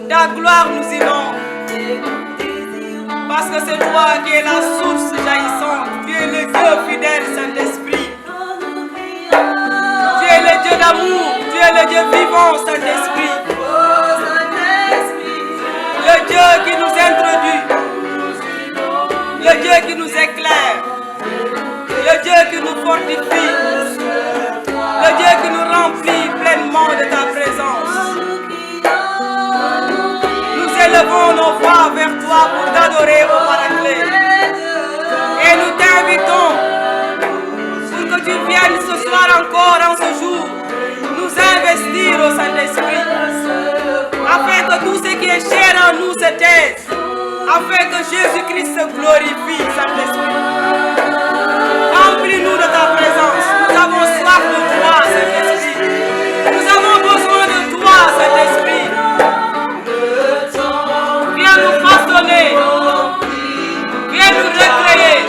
Ta gloire nous inonde. Parce que c'est toi qui es la source jaillissante. Tu es le Dieu fidèle, Saint-Esprit. Tu es le Dieu d'amour. Tu es le Dieu vivant, Saint-Esprit. Le Dieu qui nous introduit. Le Dieu qui nous éclaire. Le Dieu qui nous fortifie. Le Dieu qui nous remplit pleinement de ta présence. Nous élevons nos voix vers toi pour t'adorer au Paraclet. Et nous t'invitons pour que tu viennes ce soir encore, en ce jour, nous investir au Saint-Esprit, afin que tout ce qui est cher en nous se taise, afin que Jésus-Christ se glorifie, Saint-Esprit. Remplis-nous de ta présence. Nous avons soif de toi, Saint-Esprit. Nous avons besoin de toi, Saint-Esprit. Viens nous façonner. Viens nous recréer.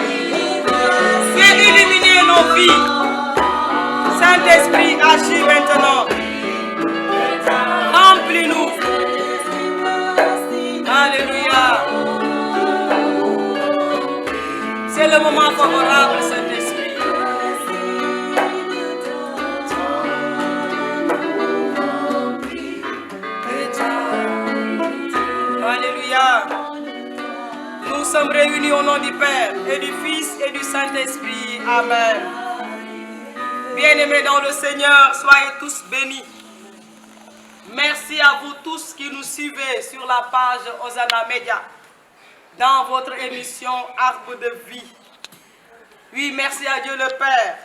Viens illuminer nos vies. Saint-Esprit, agis maintenant. Remplis-nous. Alléluia. C'est le moment favorable, Saint-Esprit. Alléluia. Nous sommes réunis au nom du Père et du Fils et du Saint-Esprit. Amen. Bien-aimés dans le Seigneur, soyez tous bénis. Merci à vous tous qui nous suivez sur la page Hosanna Media dans votre émission Arbre de vie. Oui, merci à Dieu le Père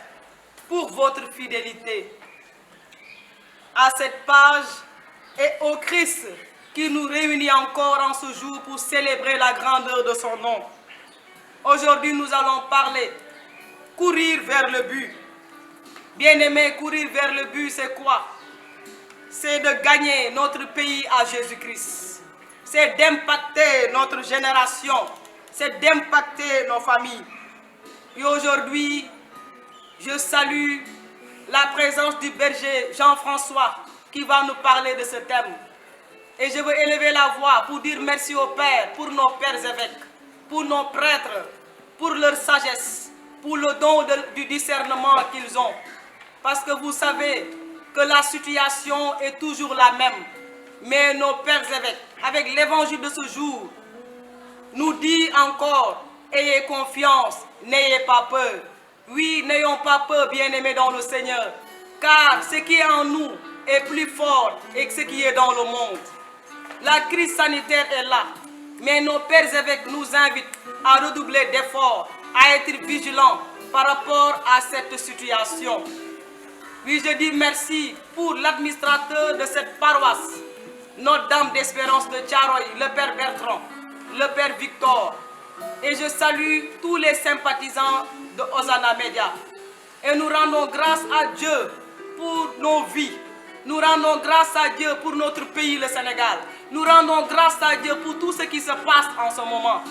pour votre fidélité à cette page et au Christ qui nous réunit encore en ce jour pour célébrer la grandeur de son nom. Aujourd'hui, nous allons parler courir vers le but. Bien-aimés, courir vers le but, c'est quoi? C'est de gagner notre pays à Jésus-Christ. C'est d'impacter notre génération. C'est d'impacter nos familles. Et aujourd'hui, je salue la présence du berger Jean-François qui va nous parler de ce thème. Et je veux élever la voix pour dire merci au Père, pour nos pères évêques, pour nos prêtres, pour leur sagesse, pour le don du discernement qu'ils ont. Parce que vous savez que la situation est toujours la même. Mais nos pères évêques, avec l'évangile de ce jour, nous dit encore, ayez confiance, n'ayez pas peur. Oui, n'ayons pas peur, bien-aimés dans le Seigneur, car ce qui est en nous est plus fort que ce qui est dans le monde. La crise sanitaire est là, mais nos pères évêques nous invitent à redoubler d'efforts, à être vigilants par rapport à cette situation. Oui, je dis merci pour l'administrateur de cette paroisse, Notre-Dame d'Espérance de Tcharoy, le Père Bertrand, le Père Victor. Et je salue tous les sympathisants de Hosanna Media. Et nous rendons grâce à Dieu pour nos vies. Nous rendons grâce à Dieu pour notre pays, le Sénégal. Nous rendons grâce à Dieu pour tout ce qui se passe en ce moment.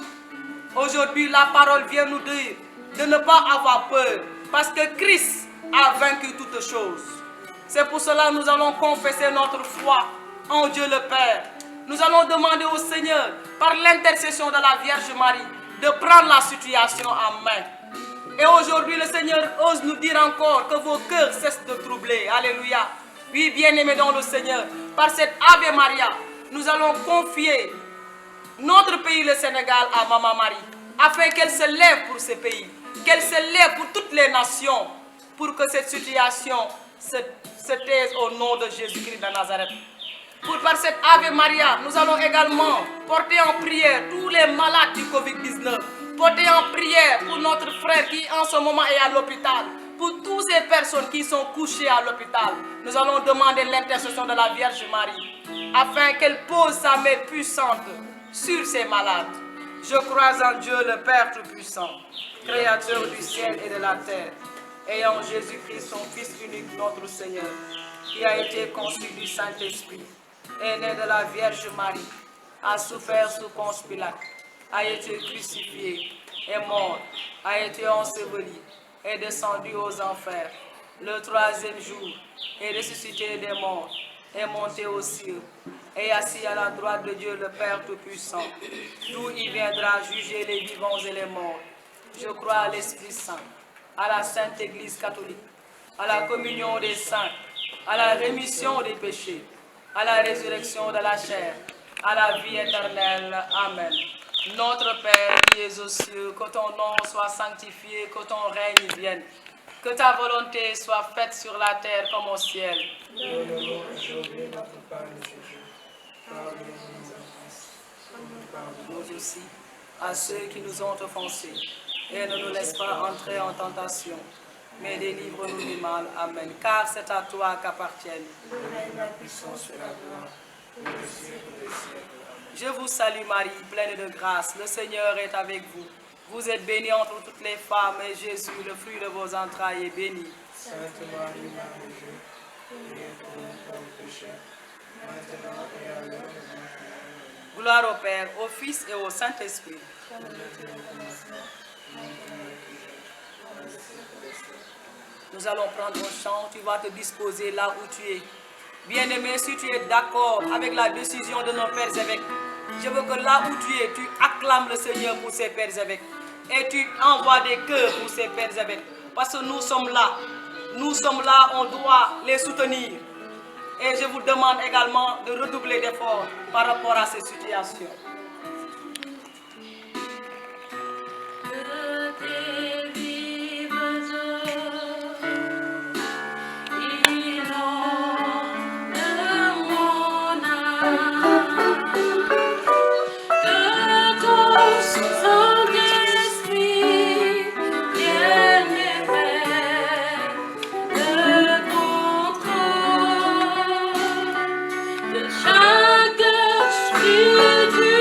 Aujourd'hui, la parole vient nous dire de ne pas avoir peur, parce que Christ a vaincu toutes choses. C'est pour cela que nous allons confesser notre foi en Dieu le Père. Nous allons demander au Seigneur, par l'intercession de la Vierge Marie, de prendre la situation en main. Et aujourd'hui, le Seigneur ose nous dire encore que vos cœurs cessent de troubler. Alléluia. Oui, bien-aimés dans le Seigneur, par cette Ave Maria, nous allons confier notre pays, le Sénégal, à Maman Marie, afin qu'elle se lève pour ce pays, qu'elle se lève pour toutes les nations, pour que cette situation se taise au nom de Jésus-Christ de Nazareth. Par cette Ave Maria, nous allons également porter en prière tous les malades du Covid-19, porter en prière pour notre frère qui en ce moment est à l'hôpital, pour toutes ces personnes qui sont couchées à l'hôpital. Nous allons demander l'intercession de la Vierge Marie, afin qu'elle pose sa main puissante sur ces malades. Je crois en Dieu le Père Tout-Puissant, Créateur du ciel et de la terre, et en Jésus-Christ, son Fils unique, notre Seigneur, qui a été conçu du Saint-Esprit, est né de la Vierge Marie, a souffert sous Ponce Pilate, a été crucifié, est mort, a été enseveli, est descendu aux enfers. Le troisième jour, est ressuscité des morts, est monté aux cieux, et assis à la droite de Dieu le Père Tout-Puissant, d'où il viendra juger les vivants et les morts. Je crois à l'Esprit Saint, à la Sainte Église catholique, à la communion des saints, à la rémission des péchés, à la résurrection de la chair, à la vie éternelle. Amen. Notre Père qui es aux cieux, que ton nom soit sanctifié, que ton règne vienne, que ta volonté soit faite sur la terre comme au ciel. Donne-nous aujourd'hui notre pain de ce jour. Pardonne-nous nos offenses, comme nous pardonnons Nous aussi, à ceux qui nous ont offensés, et ne nous laisse pas entrer en tentation, mais délivre-nous du mal. Amen. Car c'est à toi qu'appartiennent la puissance et la gloire, pour les siècles des siècles. Je vous salue Marie, pleine de grâce, le Seigneur est avec vous. Vous êtes bénie entre toutes les femmes, et Jésus, le fruit de vos entrailles, est béni. Sainte Marie, Mère de Dieu, priez pour nous pauvres pécheurs, maintenant et à l'heure de notre mort. Gloire au Père, au Fils et au Saint-Esprit. Comme il était au commencement, maintenant et toujours, dans les siècles des siècles. Nous allons prendre un chant, tu vas te disposer là où tu es. Bien-aimé, si tu es d'accord avec la décision de nos pères évêques, je veux que là où tu es, tu acclames le Seigneur pour ses pères évêques. Et tu envoies des cœurs pour ses pères évêques. Parce que nous sommes là, on doit les soutenir. Et je vous demande également de redoubler d'efforts par rapport à ces situations. Chaque esprit du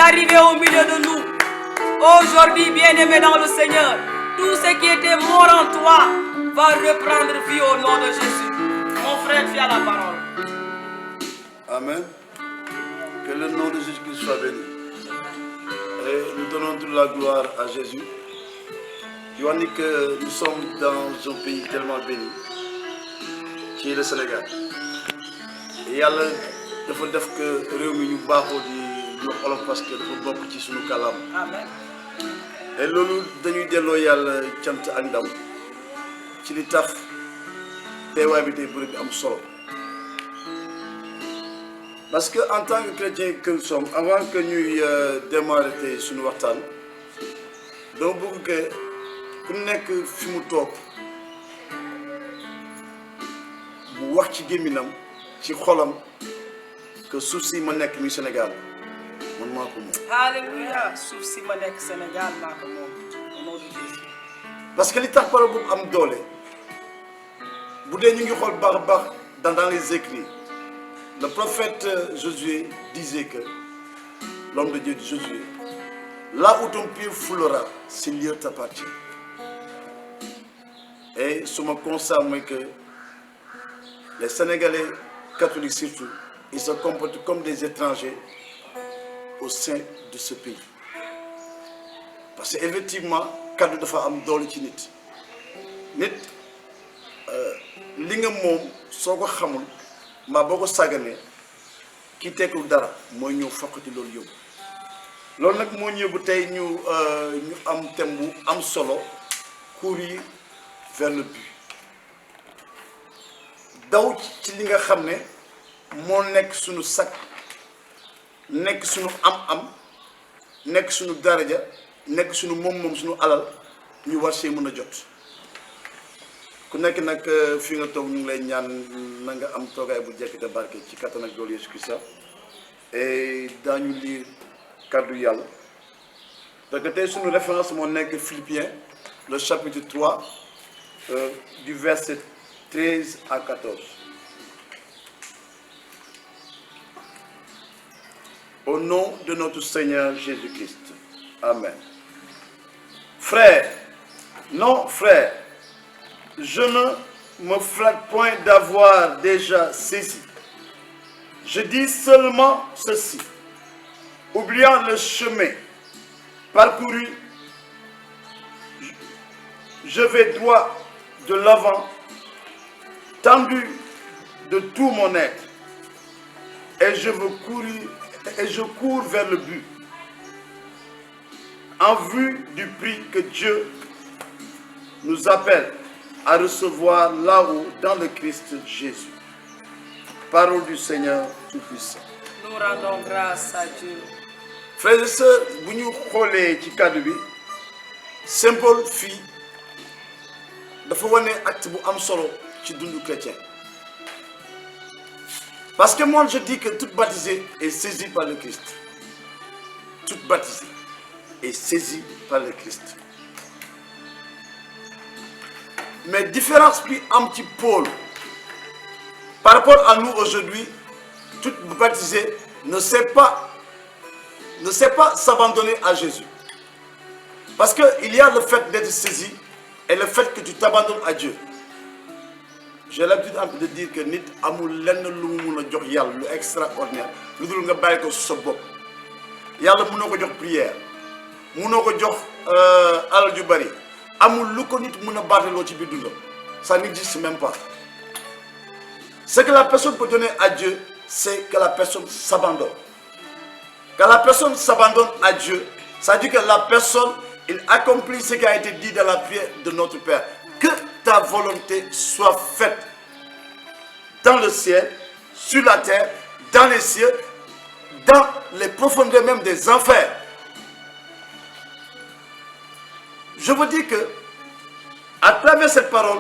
d'arriver au milieu de nous. Aujourd'hui, bien-aimé dans le Seigneur, tout ce qui était mort en toi va reprendre vie au nom de Jésus. Mon frère, tu as la parole. Amen. Que le nom de Jésus-Christ soit béni. Et nous donnons toute la gloire à Jésus. Je dis que nous sommes dans un pays tellement béni, qui est le Sénégal. Et Yàlla dafa def que réew mi ñu baaxoo di wax olof parce que dafa bokk ci sunu kàllaama. Amen. Et loolu dañuy delloo Yàlla cant ak ndam ci li tax teewaay bi tey bërëb bi am solo. Parce que en tant que chrétien que nous sommes, avant que nous démarrer tey suñu waxtaan dama bëgg que ku nekk fi mu toog bu wax ci gémminam ci xolam que suuf si ma nekk mi Sénégal man maa ko moom. Alléluia. Suuf si ma nekk Sénégal maa ko moom au nom de Jésus. Parce que li tax parole boobu am doole bu dee ñu ngi xool baax a baax dans les écrits. Le prophète Josué disait que l'homme de Dieu Josué, là où ton pied foulera, ce lieu t'appartient. Et ce me concerne que les Sénégalais catholiques surtout, ils se comportent comme des étrangers au sein de ce pays. Parce qu'effectivement, kaddu dafa am doole ci nit. Nit li nga moom soo ko xamul. Ma boo ko sàgganee ki tekkul dara mooy ñëw fokkati loolu yóbbu loolu nag moo ñëw bu tey ñu am thème bu am solo courir vers le but daw ci li nga xam ne moo nekk suñu sakk nekk suñu am-am nekk suñu daraja nekk suñu moom suñu alal ñu war see mën a jot. ku nekk nag fi nga toog ñu ngi lay ñaan na nga am toogaay bu jekk te barke ci kattan ak doole Yeesu Christ et daañu lire kàddu yàlla parce que tey suñu référence moo nekk Philippiens le chapitre 3 du verset 13 à 14. Au nom de notre Seigneur Jésus-Christ. Amen. Frères, non frères, je ne me flatte point d'avoir déjà saisi. Je dis seulement ceci, oubliant le chemin parcouru, je vais droit de l'avant, tendu de tout mon être, et je cours vers le but, en vue du prix que Dieu nous appelle à recevoir là-haut dans le Christ Jésus. Parole du Seigneur Tout-Puissant. Nous rendons grâce à Dieu. Frères et sœurs, bu ñu xoolee ci kàddu bi Saint Paul fii dafa wane acte bu am solo ci dundu chrétien. Parce que moi je dis que toute baptisée est saisie par le Christ. Toute baptisée est saisie par le Christ. Mais différence bi am ci Paul par rapport à nous aujourd'hui, toute baptisée ne sait pas s'abandonner à Jésus. Parce qu'il y a le fait d'être saisi et le fait que tu t'abandonnes à Dieu. J'ai l'habitude de dire que nit amul lenn lu mu mun a jox yàlla lu extraordinaire lu dul nga bàyyi ko sa bopp. Yàlla mënoo ko jox prière mënoo ko jox alal ju bari amul lu ko nit mën a baataloo ci biir dundam. Ça n'existe même pas. Ce que la personne peut donner à Dieu, c'est que la personne s'abandonne. Quand la personne s'abandonne à Dieu, ça dit que la personne, il accomplit ce qui a été dit dans la prière de notre Père. Que ta volonté soit faite dans le ciel, sur la terre, dans les cieux, dans les profondeurs même des enfers. Je veux dire que, à travers cette parole,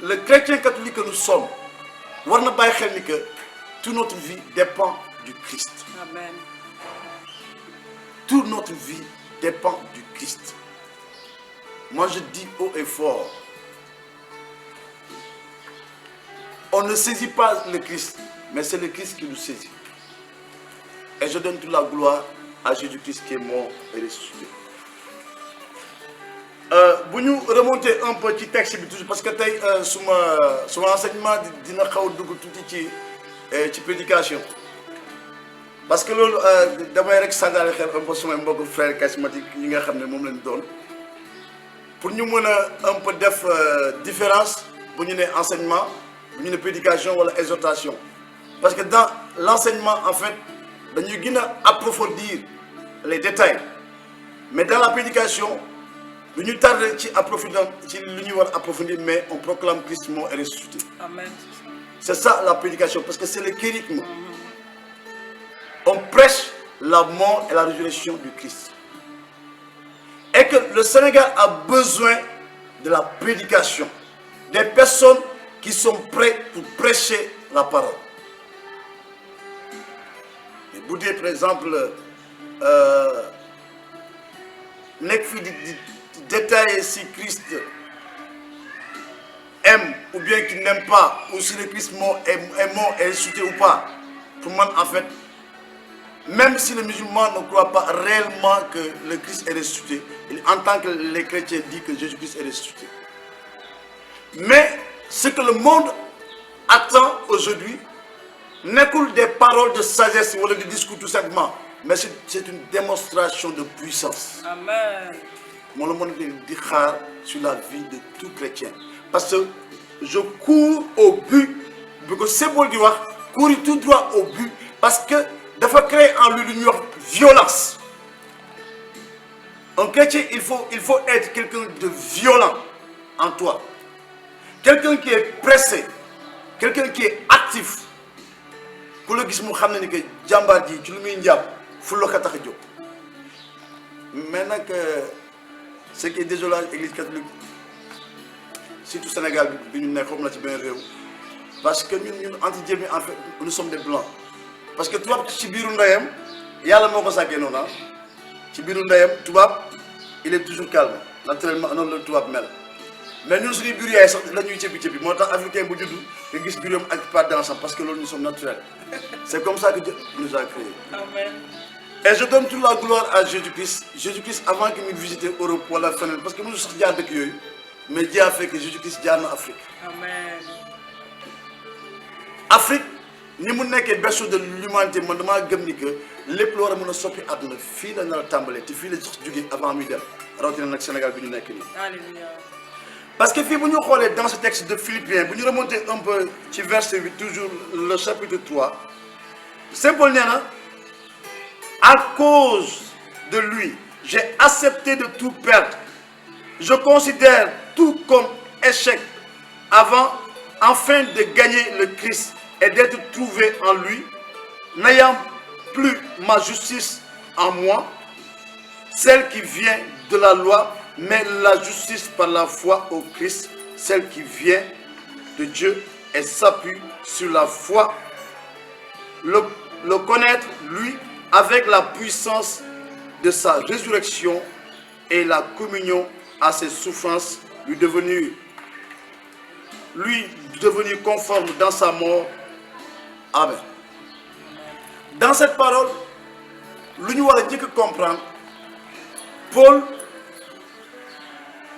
le chrétien catholique que nous sommes, war na bàyyi xel ni que toute notre vie dépend du Christ. Amen. Toute notre vie dépend du Christ. Moi je dis haut et fort, on ne saisit pas le Christ, mais c'est le Christ qui nous saisit. Et je donne toute la gloire à Jésus-Christ qui est mort et ressuscité. Vous nous remontez un petit texte parce que son enseignement dina xaw dugg tuuti ci prédication parce que loolu damay rek sàngaale xel un peu sumay mbokk frère charismatique yi nga xam ne moom lañ doon pour ñu mën a un peu def différence bu ñu ne enseignement bu ñu ne prédication wala exhortation parce que dans l'enseignement en fait dañuy gën a approfondir les détails mais dans la prédication nous nous tardons à approfondir, mais on proclame Christ mort et ressuscité. Amen. C'est ça la prédication, parce que c'est le kérigme. On prêche la mort et la résurrection du Christ. Et que le Sénégal a besoin de la prédication. Des personnes qui sont prêtes pour prêcher la parole. Et vous dites par exemple, détailler si Christ aime ou bien qu'il n'aime pas, ou si le Christ est mort et ressuscité ou pas. Pour moi, en fait, même si les musulmans ne croient pas réellement que le Christ est ressuscité, il entend que les chrétiens disent que Jésus-Christ est ressuscité. Mais ce que le monde attend aujourd'hui n'est que des paroles de sagesse ou des discours tout simplement, mais c'est une démonstration de puissance. Amen. Moi, le monde dit sur la vie de tout chrétien. Parce que je cours au but, parce que c'est bon de dire, courir tout droit au but, parce que il faut créer en lui une violence. Un chrétien, il faut être quelqu'un de violent en toi. Quelqu'un qui est pressé, quelqu'un qui est actif. Pour le gis mu xam ne que jàmbaar ji ci lu muy njàpp fu la ko tax a jóg. Mais nag ce qui est désolant l'église catholique surtout Sénégal bi ñu nekk xam na ci benn réew parce que ñun entre guillemets en fait nous sommes des blancs parce que tubaab ci biiru ndeyam yàlla moo ko sàkkee noonu ah ci biiru ndeyam tubaab il est toujours calme naturellement noonu la tubaab mel mais ñun suñuy biir yaay sax la ñuy cëppi moo tax africain bu juddu nga gis biiram ak pas d'ensemble parce que loolu nous sommes naturels c'est comme ça que Dieu nous a créés. Amen. Et je donne toute la gloire à Jésus-Christ. Jésus-Christ avant qu'il me visite Europe wala feneen parce que nous sax jaar dëkk yooyu mais Dieu a fait que Jésus-Christ jaar na Afrique. Amen. Afrique ni mu nekkee berceau de l'humanité man damaa gëm ni que lépp lu war a mën a soppi àdduna fii la nar a tàmbalee te fii la sax jógee avant muy dem rawatina nag Sénégal bi ñu nekk nii. Alléluia. Parce que fii bu ñu xoolee dans ce texte de Philippiens bu ñu remonter un peu ci verset 8 toujours le chapitre 3 Saint Paul nee na à cause de lui j'ai accepté de tout perdre. Je considère tout comme échec afin de gagner le Christ et d'être trouvé en lui, n'ayant plus ma justice en moi, celle qui vient de la loi, mais la justice par la foi au Christ, celle qui vient de Dieu et s'appuie sur la foi, le connaître lui avec la puissance de sa résurrection et la communion à ses souffrances, lui devenir conforme dans sa mort. Amen. Dans cette parole, nous devons comprendre, Paul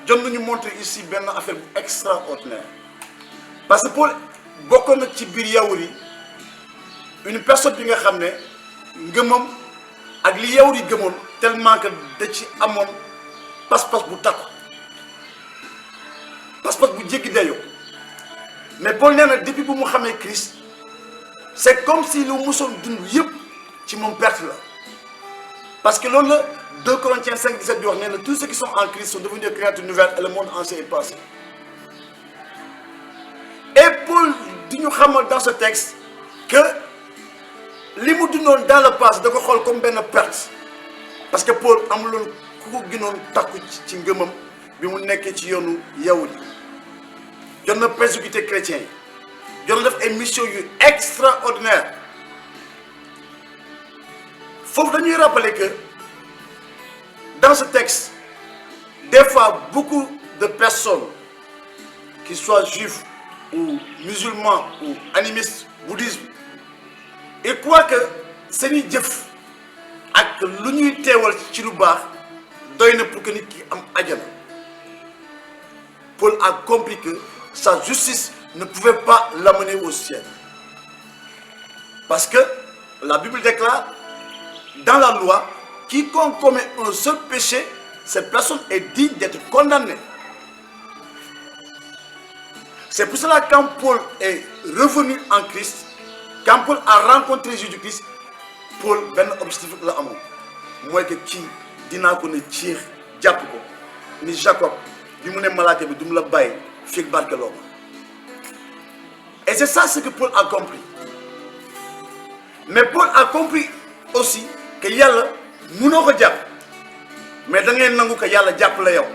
nous montre ici une affaire extraordinaire. Parce que Paul, beaucoup de Tibiriaouri, une personne qui a ramené, ngëmam ak li yawri gëmoon tellement que da ci amoon pas-pas bu takku pas-pas bu jéggi dayoo mais Paul nee na depuis bu mu xamee Christ c'est comme si lu musoon dund yëpp ci moom perte la parce que loolu la 2 Corinthiens 5:17 di wax nee na tous ceux qui sont en Christ sont devenus des créatures nouvelles et le monde ancien est passé. Et Paul di ñu xamal dans ce texte que li mu dundoon dans le passé da ko xool comme benn perte parce que Paul amuloon ku ko gënoon takku ci ngëmam bi mu nekkee ci yoonu yawut jot na persécuter chrétiens yi jot na def ay mission yu extraordinaire foofu dañuy rappeler que dans ce texte des fois beaucoup de personnes qu'ils soient juifs ou musulmans ou animistes bouddhistes et croient que seeni jëf ak lu ñuy teewal ci lu baax doy na pour que nit ki am àjjana. Paul a compris que sa justice ne pouvait pas l'amener au ciel. Parce que la Bible déclare dans la loi, quiconque commet un seul péché, cette personne est digne d'être condamnée. C'est pour cela que quand Paul est revenu en Christ, quand Paul a rencontré Jésus-Christ, Paul ben objectif la amoon mooy que kii dinaa ko ne ciix jàpp ko ni Jacob bi mu ne malaaka bi du mu la bàyyi fekk barkeloo ma. Et c'est ça ce que Paul a compris. Mais Paul a compris aussi que yàlla mënoo ko jàpp mais da ngay nangu que yàlla jàpp la yow.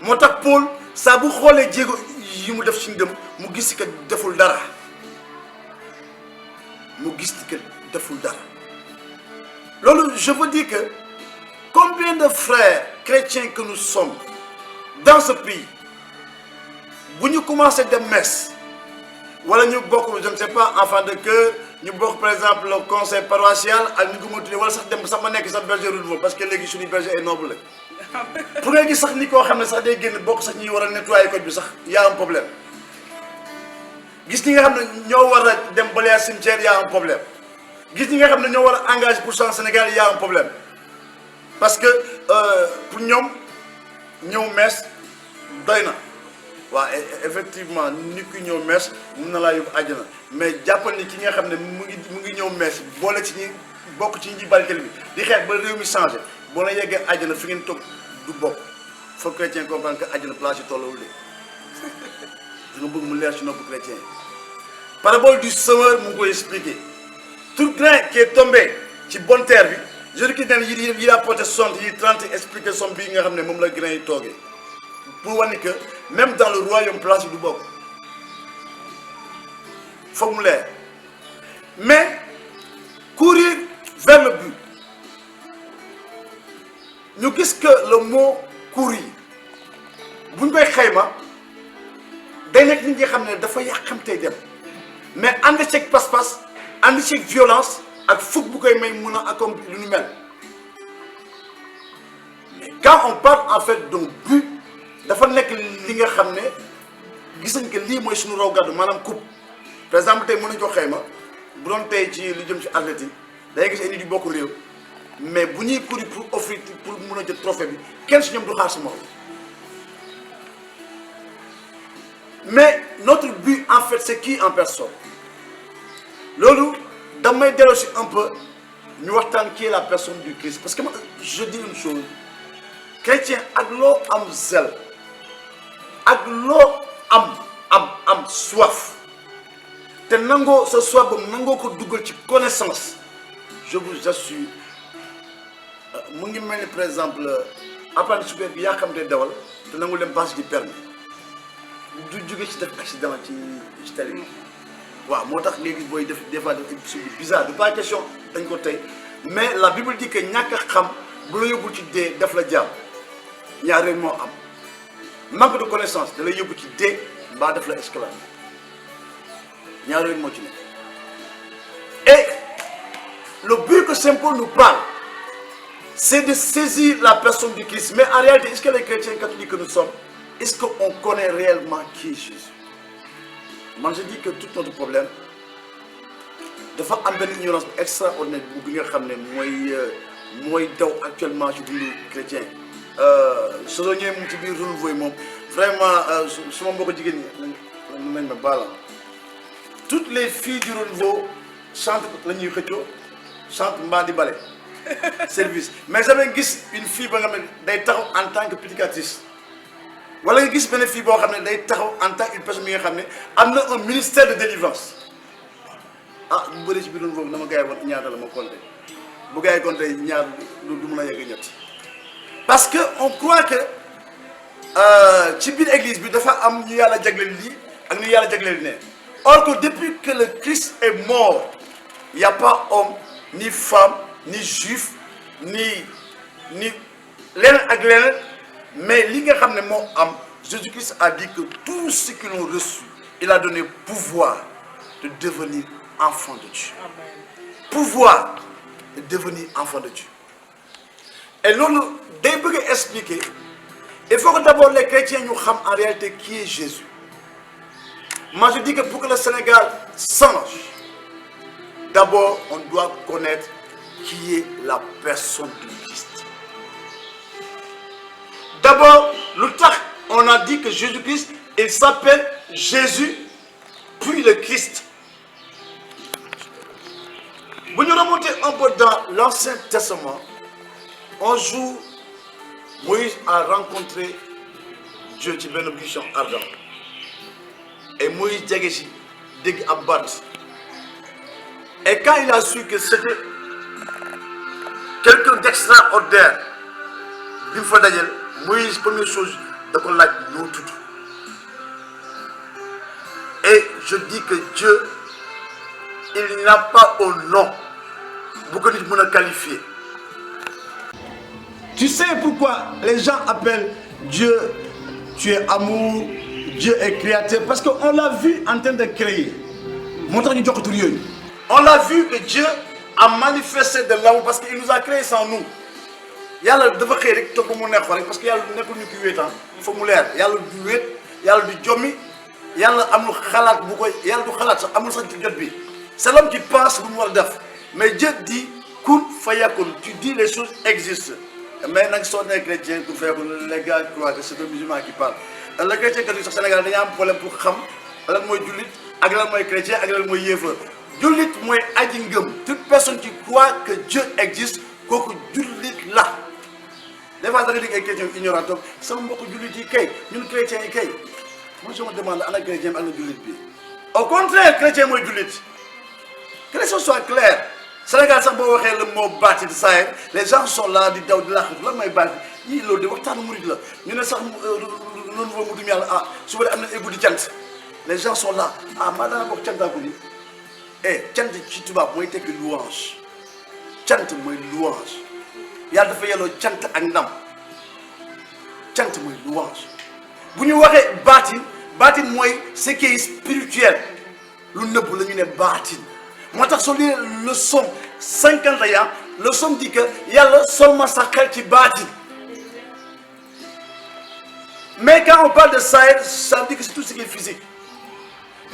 moo tax Paul saa bu xoolee jéego yi mu def ci ngëm mu gis que deful dara. mu gis que deful dara. loolu je veux dire que combien de frères chrétiens que nous sommes dans ce pays bu ñu commencé dem messe wala ñu bokk je ne sais pas enfant de cœur ñu bokk par exemple le conseil paroissial ak ñu ko mën tuddee wala sax dem sax ma nekk sax berger renouveau parce que léegi suñu berger est noble la pour nga gis sax ni koo xam ne sax day génn bokk sax ñuy war a nettoyer koñ bi sax y a un problème. gis ñi nga xam ne ñoo war a dem balayer cimetière y a un problème gis ñi nga xam ne ñoo war a engagé pour changer Sénégal y a un problème parce que pour ñoom ñëw mees doy na waaw effectivement nit ku ñëw mees mun na laa yóbbu àjjana mais jàppal ni ki nga xam ne mu ngi ñëw mees boole ci ñi bokk ci ñi barkeel bi di xeex ba réew mi changé boo la yeggee àjjana fi ngeen toog du bokk faut chrétien comprendre que àjjana place yi tollawul de dina bëgg mu leer ci nopp chrétien. Parabole du semeur mu ngi koy expliqué tout grain qui est tombé ci bonne terre bi Jésus-Christ nee na yi apporté 60 yi 30 expliqué somme bii nga xam ne moom la grain yi toogee pour wane que même dans le royaume place yi du bokk foog mu leer mais courir vers le but ñu gis que le mot courir bu ñu koy xayma day nekk nit ñi xam ne dafa yàqamtey dem. mais ànd ceeg pas-pas ànd ceeg violence ak fukk bu koy may mun a accomplir lu ñu mel mais quand on parle en fait d'un but dafa nekk li nga xam ne gis nañ que lii mooy suñu raw gàddu maanaam coupe par exemple tey mën nañu ko xayma bu doon tey ci lu jëm ci athlétique day gis ay nit yu bokk réew mais bu ñuy courir pour offrir pour mun a jot trophée bi kenn si ñoom du xaar si moom. Mais notre but en fait c'est qui en personne loolu damay dellu si un peu ñu waxtaan qui est la personne du Christ parce que moi je dis une chose chrétien ak loo am zèle ak loo am soif te nangoo sa soif boobu nangoo ko dugal ci connaissance je vous assure mu ngi mel ni par exemple apprenti super bi yaa xam te dawal te nangul dem passe du permis du jóge ci def accident ci tali bi waaw moo tax léegi booy def des fois def émission bi bizarre du pas question dañ ko tey mais la Bible dit que ñàkk a xam bu la yóbbul ci dee def la jaam ñaar rek moo am manque de connaissance da lay yóbbu ci dee mbaa def la esclave ñaar rek moo ci nekk. Et le but que Saint Paul nous parle c'est de saisir la personne du Christ. Mais en réalité, est-ce que les chrétiens catholiques que nous sommes, est-ce qu'on connaît réellement qui est Jésus? Moi, je dis que tout notre problème, dafa am benn ignorance extraordinaire bu nga xam ne mooy daw actuellement ci dundu chrétien. soo ñëwee mu ci biir renouveau moom vraiment su ma mbokk jigéen ñi nañ ma baala toutes les filles du renouveau chantent la ñuy xëccoo chante mbaa di bale service mais jamais gis une fille ba nga xam ne day taxaw en tant que prédicatrice wala nga gis benn fille boo xam ne day taxaw en tant qu'une personne bi nga xam ne am na un ministère de délivrance. Ah bu bëri ci biir renouveau dama gars yi woon ñaata la ma compté bu gars yi compté ñaar du mën a yegg ñett parce que on croit que ci biir église bi dafa am ñu yàlla jagleel lii ak ñu yàlla jagleel ne or que depuis que le Christ est mort il y a pas homme ni femme ni juif ni leneen ak leneen mais li nga xam ne moo am Jésus-Christ a dit que tous ceux qui l'ont reçu il a donné pouvoir de devenir enfant de Dieu. Amen. Pouvoir de devenir enfant de Dieu. Et nous devons expliquer, il faut que d'abord les chrétiens nous sachent en réalité qui est Jésus. Moi je dis que pour que le Sénégal change, d'abord on doit connaître qui est la personne du Christ. D'abord, on a dit que Jésus-Christ, il s'appelle Jésus, puis le Christ. Si nous remontons un peu dans l'Ancien Testament, un jour, Moïse a rencontré Dieu qui est buisson ardent. Et Moïse dit Abbat. Et quand il a su que c'était quelqu'un d'extraordinaire, Moïse, première chose, de la tout. Et je dis que Dieu, il n'a pas au nom pour que nous nous qualifier. Tu sais pourquoi les gens appellent Dieu, tu es amour, Dieu est créateur, parce qu'on l'a vu en train de créer. On l'a vu que Dieu a manifesté de l'amour parce qu'il nous a créé sans nous. Yalla dafa xey rek to ko mu neex rek parce que yalla nekul ñu ki wétan fa mu leer yalla du wét yalla du jommi yalla amul xalaat bu koy yalla du xalaat sax amul sax ci jot bi c'est l'homme qui pense lu mu war def mais Dieu dit kun fayakun, tu dis les choses existent mais nak so nek chrétien tu fais les gars croient que c'est le musulman qui parle le chrétien que au Sénégal dañu am problème pour xam lan moy julit ak lan moy chrétien ak lan moy yéfeur julit moy aji ngëm toute personne qui croit que Dieu existe koku julit la. Des fois, il y a des chrétiens ignorants. Si on est chrétiens, moi je me demande à la chrétien et à la julit. Au contraire, chrétien et julit. Que les choses soient claires. Sénégal, ça le mot bâti de ça. Les gens sont là, ils disent là, là, mais bâti. Ils ont dit, nous ne sommes pas les gens sont là. Ah, madame, pour Tchanta, eh, Tchanta, tu vas moi, t'es que louange. Tchanta, moi, louange. Yalla dafa yelo cant ak ndam cant moy louange buñu waxé batin moy ce qui est spirituel lu neub lañu né batin motax so lire le psaume 51 le psaume dit que yalla seulement sa xel ci batin mais quand on parle de ça veut dire que c'est tout ce qui est physique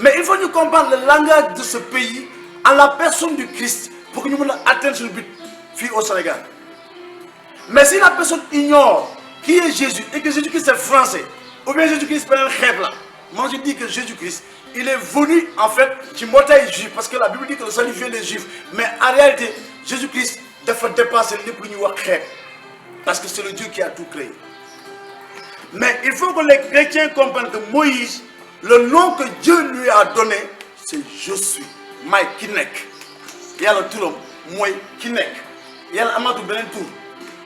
mais il faut nous comprendre le langage de ce pays en la personne du Christ pour que nous puissions atteindre ce but fille au Sénégal. Mais si la personne ignore qui est Jésus et que Jésus-Christ est français, ou bien Jésus-Christ est un rêve, moi je dis que Jésus-Christ, il est venu en fait du mortel juif, parce que la Bible dit que le salut vient des juifs. Mais en réalité, Jésus-Christ doit dépasser les plus nouveaux rêves, parce que c'est le Dieu qui a tout créé. Mais il faut que les chrétiens comprennent que Moïse, le nom que Dieu lui a donné, c'est Je suis, Mike Kinek. Il y a le tour, moi Kinek. Il y a le Benen tour.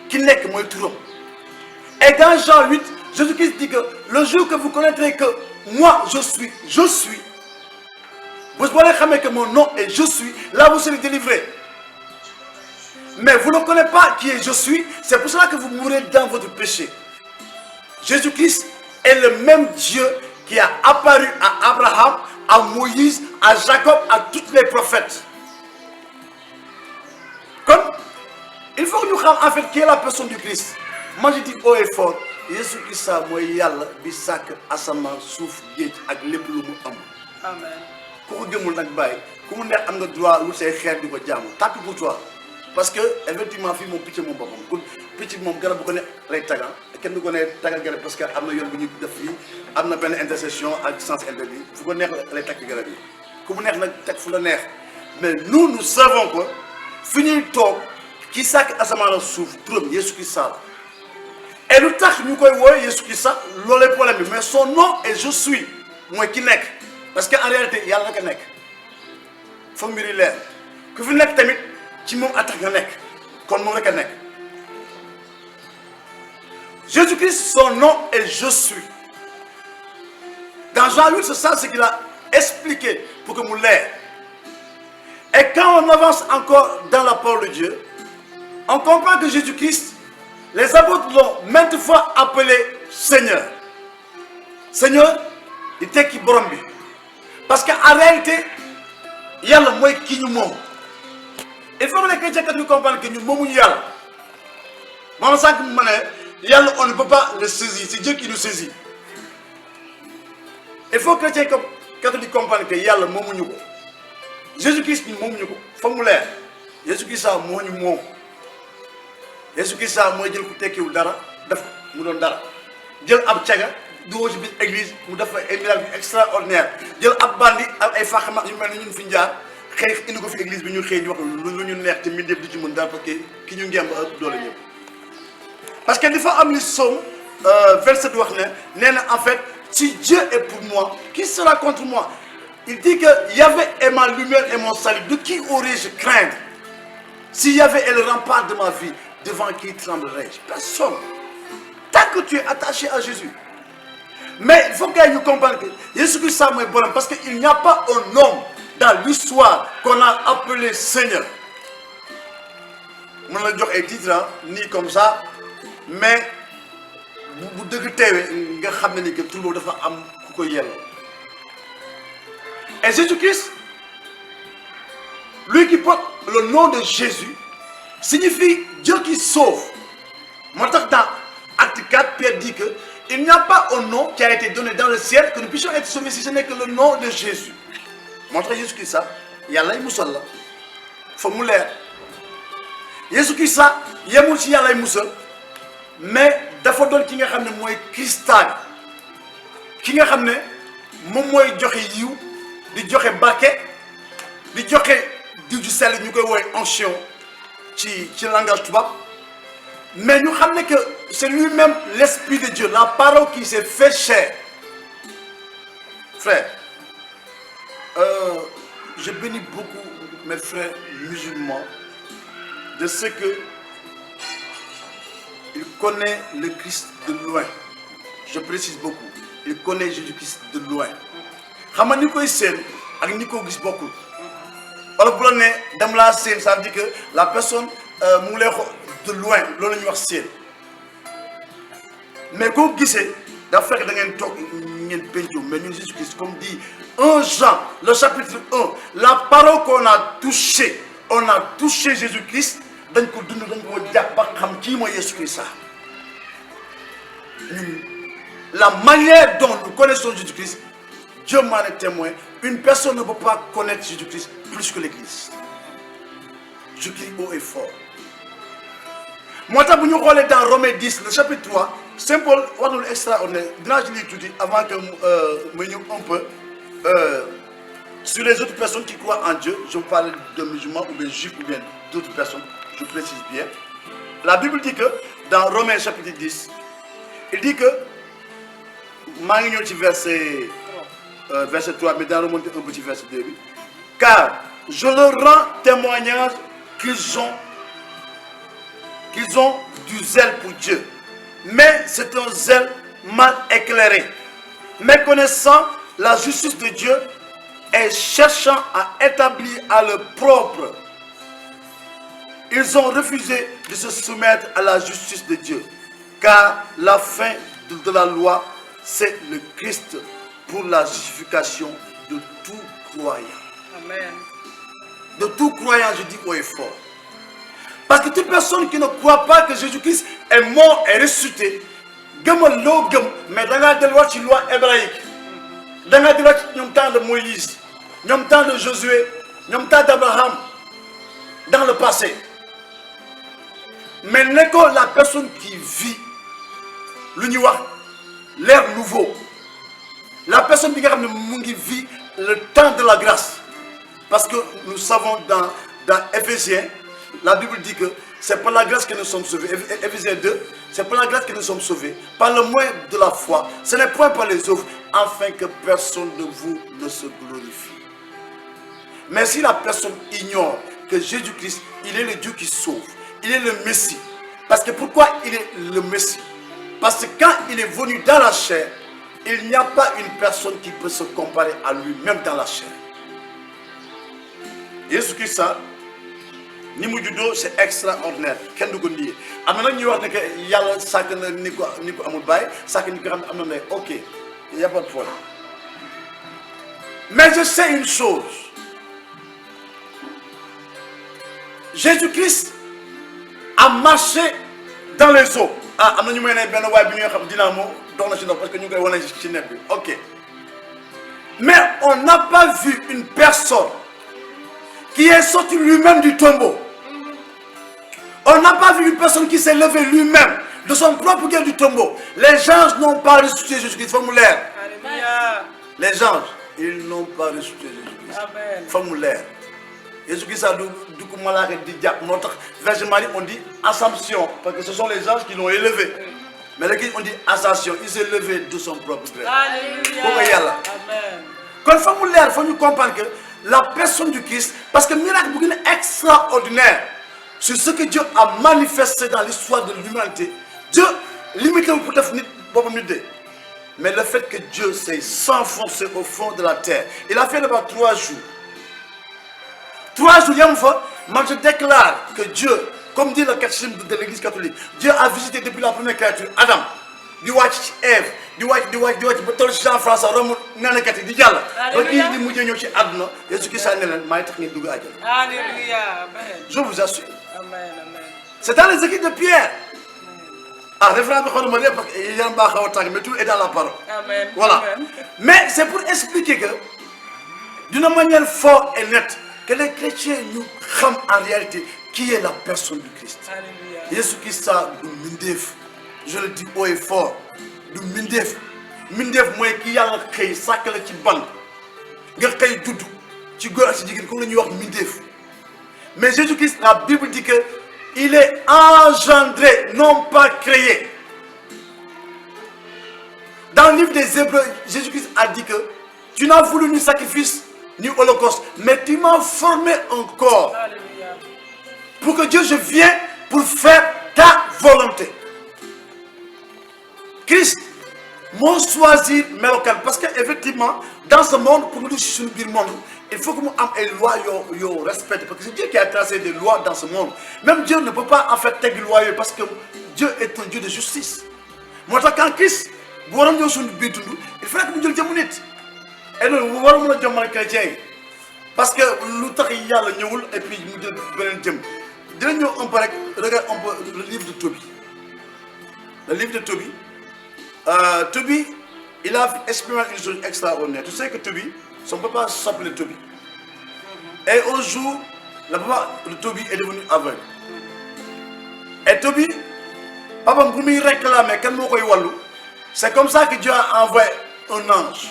Qui n'est que moi tout. Et dans Jean 8, Jésus-Christ dit que le jour que vous connaîtrez que moi je suis, vous pourrez savoir que mon nom est je suis, là vous serez délivrés. Mais vous ne connaissez pas qui est je suis, c'est pour cela que vous mourrez dans votre péché. Jésus-Christ est le même Dieu qui a apparu à Abraham, à Moïse, à Jacob, à tous les prophètes. Comme il faut que nous sachions en fait qui est la personne du Christ. Moi je dis haut et fort, Jésus Christ moi yalla bi sak asaman souf geej ak lepp lu mu am. Amen. Ko gëmul nak bay, ku mu neex am nga droit lu say xéer diko jaamu. Tant pour toi. Parce que effectivement fi mon picc mom bopam. Ku picc mom garab bu ko ne lay tagal. Kenn du ko ne tagal garab parce que amna yoon bu ñu def fi, amna ben intercession ak sens interdit. Fu ko neex lay tak garab yi. Ku mu neex nak tek fu la neex. Mais nous savons que fini tok qui sak asaman souf turam Jésus Christ. Et le tac nous voyons Jésus Christ, l'olé problème, mais son nom est je suis, moi qui n'est. Parce qu'en réalité, il y a un qui n'est. Il faut me dire que vous n'êtes pas qui m'ont attaqué, comme mon qui n'est. Jésus-Christ, son nom est je suis. Dans Jean 8, c'est ça ce qu'il a expliqué pour que vous l'ayez. Et quand on avance encore dans la parole de Dieu, on comprend que Jésus-Christ, les apôtres l'ont maintes fois appelé Seigneur. Seigneur, il était qui borombi. Parce qu'en réalité, il y a le mot qui nous montre. Il faut que les chrétiens nous comprennent que nous sommes Yalla. On ne peut pas le saisir, c'est Dieu qui nous saisit. Il faut que les chrétiens catholiques comprennent que Yalla est Jésus-Christ est formulaire. Jésus-Christ est mon. Jésus-Christ est mon Dieu qui est dara, mu don dara. Jël ab tiaga do ci bi église mu def ay miracle extraordinaire. Jël ab bandi ak ay faxama yu melni ñun fi ñaar xey indi ko fi église bi ñu xey di wax lu ñu neex te mindef di ci mën dara parce que ki ñu ngemb ëpp doole ñëpp. Parce que li fa am li somme verset wax né en fait si Dieu est pour moi, qui sera contre moi? Il dit que Yahvé est ma lumière et mon salut. De qui aurais-je craindre? Si Yahvé est le rempart de ma vie, devant qui tremblerai-je? Personne. Tant que tu es attaché à Jésus. Mais il faut que nous comprenions que Jésus-Christ est bon parce qu'il n'y a pas un homme dans l'histoire qu'on a appelé Seigneur. Je ne vais pas dire un titre ni comme ça, mais vous devez savoir que tout le monde a un yel. Et Jésus-Christ, lui qui porte le nom de Jésus, signifie Dieu qui sauve. Maintenant, dans Acte 4, Pierre dit qu'il n'y a pas un nom qui a été donné dans le ciel que nous puissions être sauvés si ce n'est que le nom de Jésus. Montre Jésus-Christ ça. Il y a là, il y a là. Il faut mouler. Jésus-Christ ça, il y a là, il y a mais dafa doon ki nga xamné moy cristal ki nga xamné mom moy joxe yiw di joxe barké di joxe diw ju sel ñukoy woy onction ci langage tubaab mais ñu xamné que c'est lui-même l'esprit de Dieu, la parole qui s'est fait chair. Frère, je bénis beaucoup mes frères musulmans de ce que il connaît le Christ de loin. Je précise beaucoup. Il connaît Jésus-Christ de loin. Xam nga ni koy seen ak ni ko gis bokkul. Wala bu la ne dem laa seen, ça veut dire que la personne mu ngi lay de loin loolu la ñuy wax seen. Mais koo gisee dafa fekk da ngeen toog ngeen penco mais ñun Jésus-Christ comme dit 1 Jean le chapitre 1 la parole qu'on a touché, on a touché Jésus-Christ. La manière dont nous connaissons Jésus-Christ, Dieu m'en est témoin, une personne ne peut pas connaître Jésus-Christ plus que l'Église. Je crie haut et fort. Moi, quand nous regardons dans Romains 10, le chapitre 3, c'est Paul, extraordinaire. Je lis tout dit avant que nous un peu sur les autres personnes qui croient en Dieu. Je parle de musulmans ou de juifs ou bien d'autres personnes. Je précise bien. La Bible dit que dans Romains chapitre 10, il dit que, verset 3, mais dans remonter un petit verset 2, car je leur rends témoignage qu'ils ont du zèle pour Dieu, mais c'est un zèle mal éclairé, méconnaissant la justice de Dieu et cherchant à établir à leur propre. Ils ont refusé de se soumettre à la justice de Dieu, car la fin de la loi, c'est le Christ pour la justification de tout croyant. Amen. De tout croyant, je dis haut et fort. Parce que toute personne qui ne croit pas que Jésus-Christ est mort et ressuscité, mais dans la loi hébraïque, dans la temps de Moïse, dans le temps de Josué, dans le temps d'Abraham, dans le passé. Mais n'est que la personne qui vit l'air nouveau, la personne qui vit le temps de la grâce. Parce que nous savons dans Éphésiens, la Bible dit que c'est par la grâce que nous sommes sauvés. Éphésiens 2, c'est par la grâce que nous sommes sauvés. Par le moyen de la foi. Ce n'est point par les œuvres, afin que personne de vous ne se glorifie. Mais si la personne ignore que Jésus-Christ, il est le Dieu qui sauve, il est le Messie. Parce que pourquoi il est le Messie? Parce que quand il est venu dans la chair, il n'y a pas une personne qui peut se comparer à lui, même dans la chair. Jésus-Christ, c'est extraordinaire. Ok, il n'y a pas de problème. Mais je sais une chose. Jésus-Christ a marché dans les eaux. Ah, parce que nous ok. Mais on n'a pas vu une personne qui est sortie lui-même du tombeau. On n'a pas vu une personne qui s'est levée lui-même de son propre cœur du tombeau. Les anges n'ont pas ressuscité Jésus-Christ. Formulaire. Les anges, ils n'ont pas ressuscité Jésus-Christ. Formulaire. Jésus-Christ a du coup malade dit notre Vierge Marie on dit assomption parce que ce sont les anges qui l'ont élevé. Mais l'église on dit ascension, il s'est levé de son propre gré. Alléluia. Amen. Quand il faut nous comprendre que la personne du Christ, parce que miracle est extraordinaire sur ce que Dieu a manifesté dans l'histoire de l'humanité. Dieu limité pour te mais le fait que Dieu s'est s'enfoncé au fond de la terre, il a fait là-bas 3 jours. 3 jours, moi je déclare que Dieu, comme dit le catéchisme de l'église catholique, Dieu a visité depuis la première créature, Adam, du watch Ève, du watch, Jean-François, Rome, Nanakati, du Dial. Je vous assure. C'est dans les écrits de Pierre. Ah, référent mais tout est dans la parole. Amen. Voilà. Mais c'est pour expliquer que, d'une manière forte et nette, que les chrétiens nous savent en réalité qui est la personne du Christ. Jésus-Christ a du Mindef. Je le dis haut et fort. Du Mindef. Mindef, moi qui a le créé, ça que le ban. Il créé Doudou. Tu vois, c'est dit que nous avons Mindef. Mais Jésus-Christ, la Bible dit que il est engendré, non pas créé. Dans le livre des Hébreux, Jésus-Christ a dit que tu n'as voulu ni sacrifice ni holocauste, mais tu m'as formé un corps. Alléluia. Pour que Dieu, je vienne pour faire ta volonté. Christ m'a choisi mes locales parce qu'effectivement, dans ce monde, pour nous sur le monde, il faut que nous ayons des lois yo respectent. Parce que c'est Dieu qui a tracé des lois dans ce monde. Même Dieu ne peut pas en fait des lois parce que Dieu est un Dieu de justice. Moi, quand Christ, il fallait que nous disions et nous, nous devons nous dire chrétiens. Parce que nous avons et puis nous devons regarde un peu le livre de Tobie. Le livre de Tobie. Tobie, il a exprimé une chose extraordinaire. Tu sais que Tobie, son papa s'appelait Tobie. Et un jour, le papa de Tobie est devenu aveugle. Et Tobie, papa m'a réclamé, c'est comme ça que Dieu a envoyé un ange.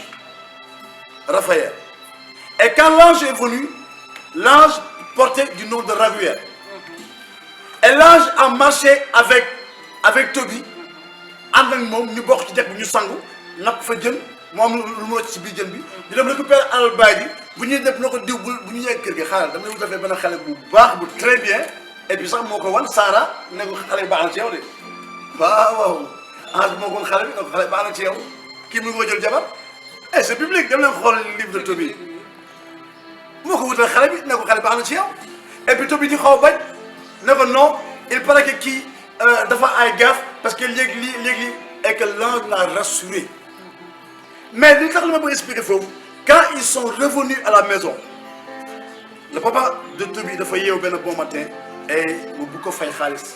Raphaël. Et quand l'ange est venu, l'ange portait du nom de Raguel. Et l'ange a marché avec Tobie. En tant que nous avons dit que nous avons dit que nous avons dit que nous avons récupéré Al-Badi. Nous avons dit que nous avons dit très bien. Et puis ça, Sarah, nous avons dit que nous avons dit que nous avons dit et c'est public, dem leen xool livre de Tobie moo ko wutal xale bi ne ko xale baax na ci yow et puis Tobie di xaw bañ ne ko non il paraît que kii dafa ay gaffe parce que léegi et que l'ange l'a rassuré. Mais li tax li ma bëgg expliquer foofu quand ils sont revenus à la maison le papa de Tobie dafa yeewu benn bon matin et mu bu ko fay xaalis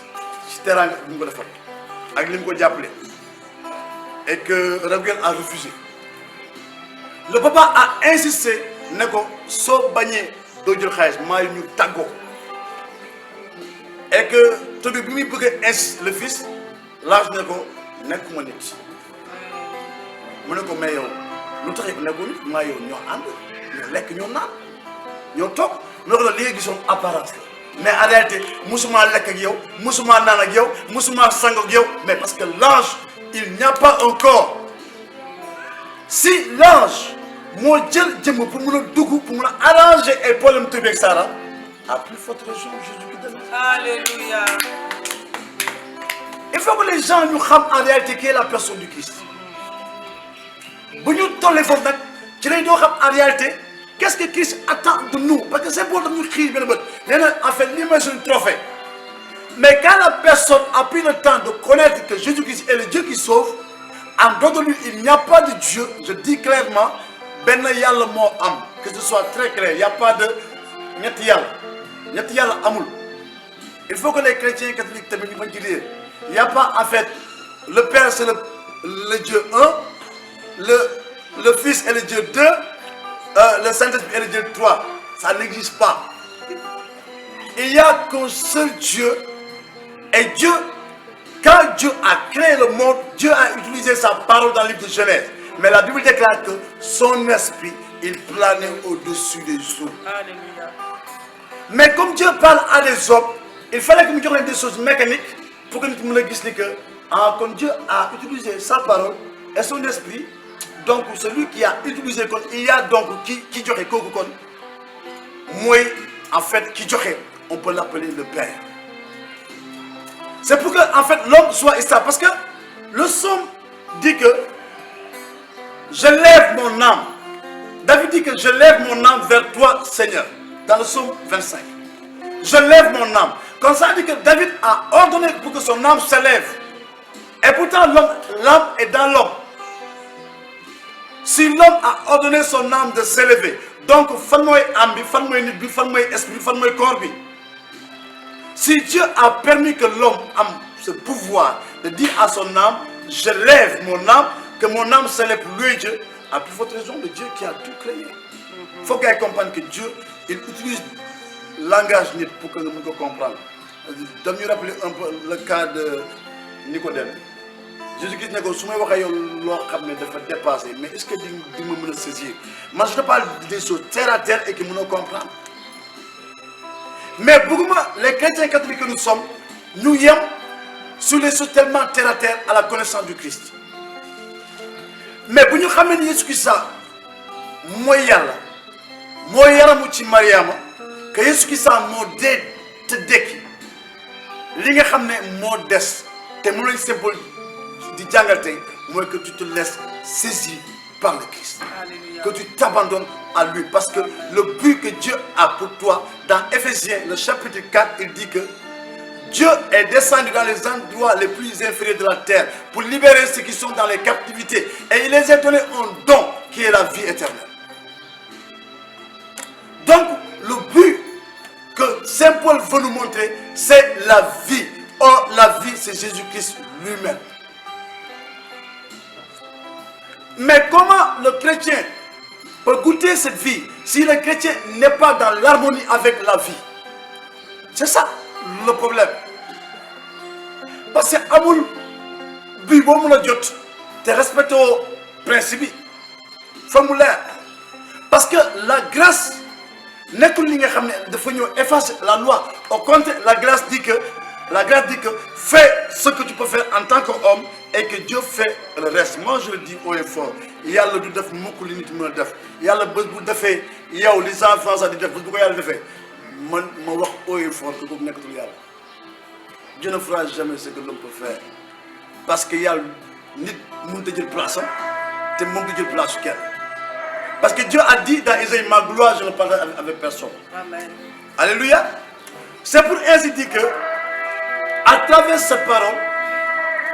ci teraanga bu mu ko defal ak li mu ko jàppale et que Raguel a refusé. Le papa a insisté, neko so bagné do jël xaliss may ñu taggo. Et que Tobie bi mi bëgg le fils, l'âge neko nekuma nit. Mu neko mais yow lu tax neko nit ma yow ñoo and, ñu lek ñoo naan. Ñoo tok, mu ko li gisoon apparence. Mais en réalité, musuma lek ak yow, musuma naan ak yow, musuma sang ak yow, mais parce que l'ange, il n'y a pas encore. Si l'ange moi je pour me arranger et problème Tobie avec Sarah, à plus forte raison Jésus-Christ. Alléluia. Il faut que les gens nous sachent en réalité qui est la personne du Christ. Si nous tollons en réalité, qu'est-ce que Christ attend de nous? Parce que c'est pour nous crier. En fait, l'image est un trophée. Mais quand la personne a pris le temps de connaître que Jésus-Christ est le Dieu qui sauve, en dehors de lui, il n'y a pas de Dieu. Je dis clairement, que ce soit très clair, il n'y a pas de ñetti yalla amul Il faut que les chrétiens catholiques terminent de dire. Il n'y a pas en fait, le Père c'est le Dieu 1, le Fils est le Dieu 2, le Saint-Esprit est le Dieu 3. Ça n'existe pas. Il n'y a qu'un seul Dieu. Et Dieu, quand Dieu a créé le monde, Dieu a utilisé sa parole dans le livre de Genèse. Mais la Bible déclare que son esprit, il planait au-dessus des eaux. Alléluia. Mais comme Dieu parle à des hommes, il fallait que nous disions des choses mécaniques pour que nous le disions que quand Dieu a utilisé sa parole et son esprit, donc celui qui a utilisé, il y a donc qui dirait que moi, en fait, qui dirait, on peut l'appeler le Père. C'est pour que en fait l'homme soit stable. Parce que le psaume dit que je lève mon âme. David dit que je lève mon âme vers toi, Seigneur. Dans le psaume 25. Je lève mon âme. Comme ça dit que David a ordonné pour que son âme se lève. Et pourtant l'âme est dans l'homme. Si l'homme a ordonné son âme de s'élever, donc fan moy âme bi, fan moy nit bi, fan moy esprit, fan moy corps bi. Si Dieu a permis que l'homme ait ce pouvoir de dire à son âme, je lève mon âme, que mon âme s'élève pour lui Dieu, à plus forte raison de Dieu qui a tout créé. Il faut qu'elle comprenne que Dieu, il utilise le langage pour que nous puissions comprendre. Je vais me rappeler un peu le cas de Nicodème. Jésus-Christ n'a pas dit que je dépasser, mais est-ce que tu me saisir? Moi je te parle des choses terre à terre et que nous comprendre. Mais beaucoup les chrétiens catholiques que nous sommes, nous y sommes sur les choses tellement terre à terre à la connaissance du Christ. Mais si nous savons que Jésus-Christ moi Mouti Mariama, que Jésus-Christ m'a dit li nga xam ne moo des te mu lay symbole di jàngal tey mooy que tu te laisses saisir par le Christ. Alléluia. Que tu t'abandonnes à lui parce que le but que Dieu a pour toi dans Éphésiens le chapitre 4 il dit que Dieu est descendu dans les endroits les plus inférieurs de la terre pour libérer ceux qui sont dans les captivités et il les a donné un don qui est la vie éternelle. Donc le but que Saint Paul veut nous montrer, c'est la vie. Or, la vie, c'est Jésus-Christ lui-même. Mais comment le chrétien peut goûter cette vie si le chrétien n'est pas dans l'harmonie avec la vie? C'est ça le problème. Parce que Amoul, Bibo Mouladiot, tu respectes au principe. Formulaire. Parce que la grâce n'est que effacer la loi. Au contraire, la grâce dit que fais ce que tu peux faire en tant qu'homme et que Dieu fait le reste. Moi je le dis haut et fort. Il y a le doute de beaucoup de limite. Il y a le besoin de faire. Il y a les enfants ça dit de faire. Moi wax haut et fort que vous n'êtes pas. Dieu ne fera jamais ce que l'homme peut faire. Parce qu'il y a nit monde de place, te monde de place qu'elle. Parce que Dieu a dit dans Isaïe, ma gloire, je ne parlerai avec personne. Amen. Alléluia. C'est pour ainsi dire que, à travers cette parole,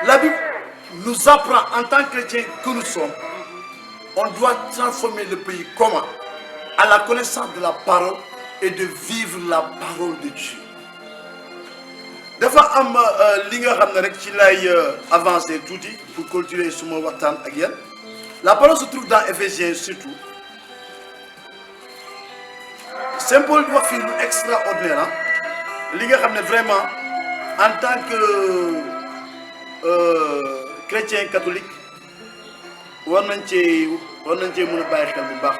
la Bible nous apprend en tant que chrétiens que nous sommes, on doit transformer le pays comment? À la connaissance de la parole et de vivre la parole de Dieu. Des fois, je vais avancer tout pour continuer sur mon watan. La parole se trouve dans Éphésiens surtout. Saint Paul doit faire lu extraordinaire. Li nga xamné vraiment en tant que chrétien catholique war nañ ci mëna bayyi xel bu baax.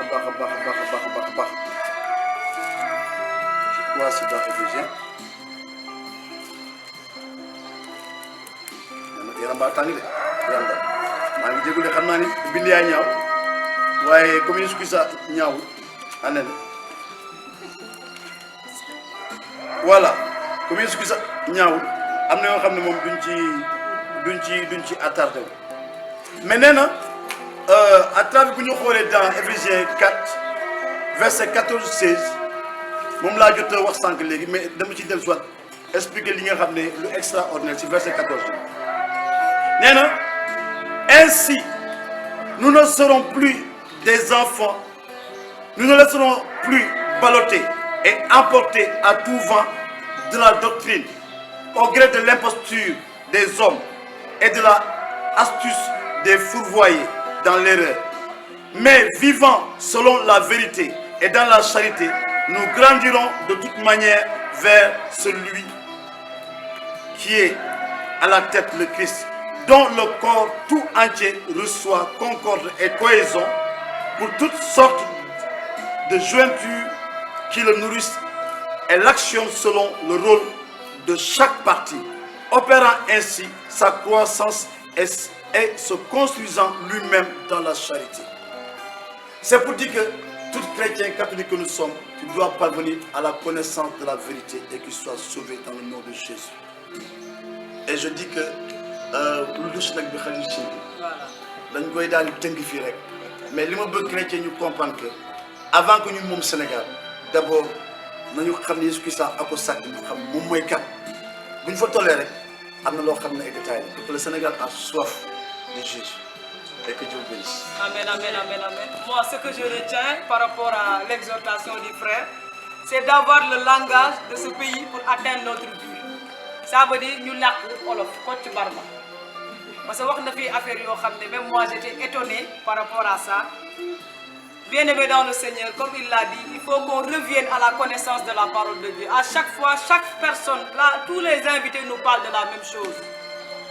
Je crois c'est dans Éphésiens. Yaram ba tangé yalla. Ma ngi jéggul xamna ni bind ya ñaaw. Waye comme Jésus Christ ñaaw anen. Voilà, comme Jésus Christ ñaaw amna yo xamné mom duñ ci attardé. Mais néna à travers bu ñu xolé dans Éphésiens 4 verset 14-16 mom la jotté wax sank légui mais dama ci del soit expliquer li nga xamné lu extraordinaire ci verset 14. Néna ainsi nous ne serons plus des enfants, nous ne laisserons plus balloter et emporter à tout vent de la doctrine au gré de l'imposture des hommes et de la astuce des fourvoyés dans l'erreur. Mais vivant selon la vérité et dans la charité, nous grandirons de toute manière vers celui qui est à la tête, le Christ, dont le corps tout entier reçoit concorde et cohésion pour toutes sortes de jointures qui le nourrissent et l'actionnent selon le rôle de chaque partie, opérant ainsi sa croissance et se construisant lui-même dans la charité. C'est pour dire que tout chrétien catholique que nous sommes, tu dois parvenir à la connaissance de la vérité et qu'il soit sauvé dans le nom de Jésus. Et je dis que mais li ma bëgg chrétien ñu comprendre que avant que ñu moom Sénégal d'abord nañu xam ne Jésus Christ ako sàkk ñu xam moom mooy kat bu ñu fa tollee rek am na loo xam ne ay détails la parce que le Sénégal a soif de Jésus et que Dieu bénisse. Amen, amen, amen, amen. Moi, ce que je retiens par rapport à l'exhortation du frère, c'est d'avoir le langage de ce pays pour atteindre notre but. Ça veut dire ñu làkk olof Kocc Barma. Parce que wax na fi affaire yoo xam ne même moi j'étais étonné par rapport à ça. Bien-aimé dans le Seigneur, comme il l'a dit, il faut qu'on revienne à la connaissance de la parole de Dieu. À chaque fois, chaque personne, là, tous les invités nous parlent de la même chose.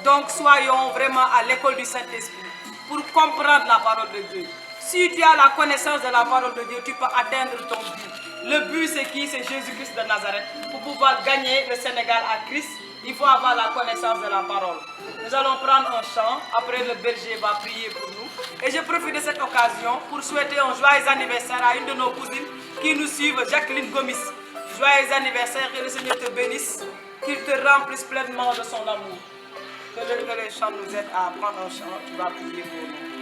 Donc soyons vraiment à l'école du Saint-Esprit pour comprendre la parole de Dieu. Si tu as la connaissance de la parole de Dieu, tu peux atteindre ton but. Le but c'est qui? C'est Jésus-Christ de Nazareth. Pour pouvoir gagner le Sénégal à Christ, il faut avoir la connaissance de la parole. Nous allons prendre un chant, après le berger va prier pour nous. Et je profite de cette occasion pour souhaiter un joyeux anniversaire à une de nos cousines qui nous suivent, Jacqueline Gomis. Joyeux anniversaire, que le Seigneur te bénisse, qu'il te remplisse pleinement de son amour. Que les chants nous aident à prendre un chant, tu vas prier pour nous.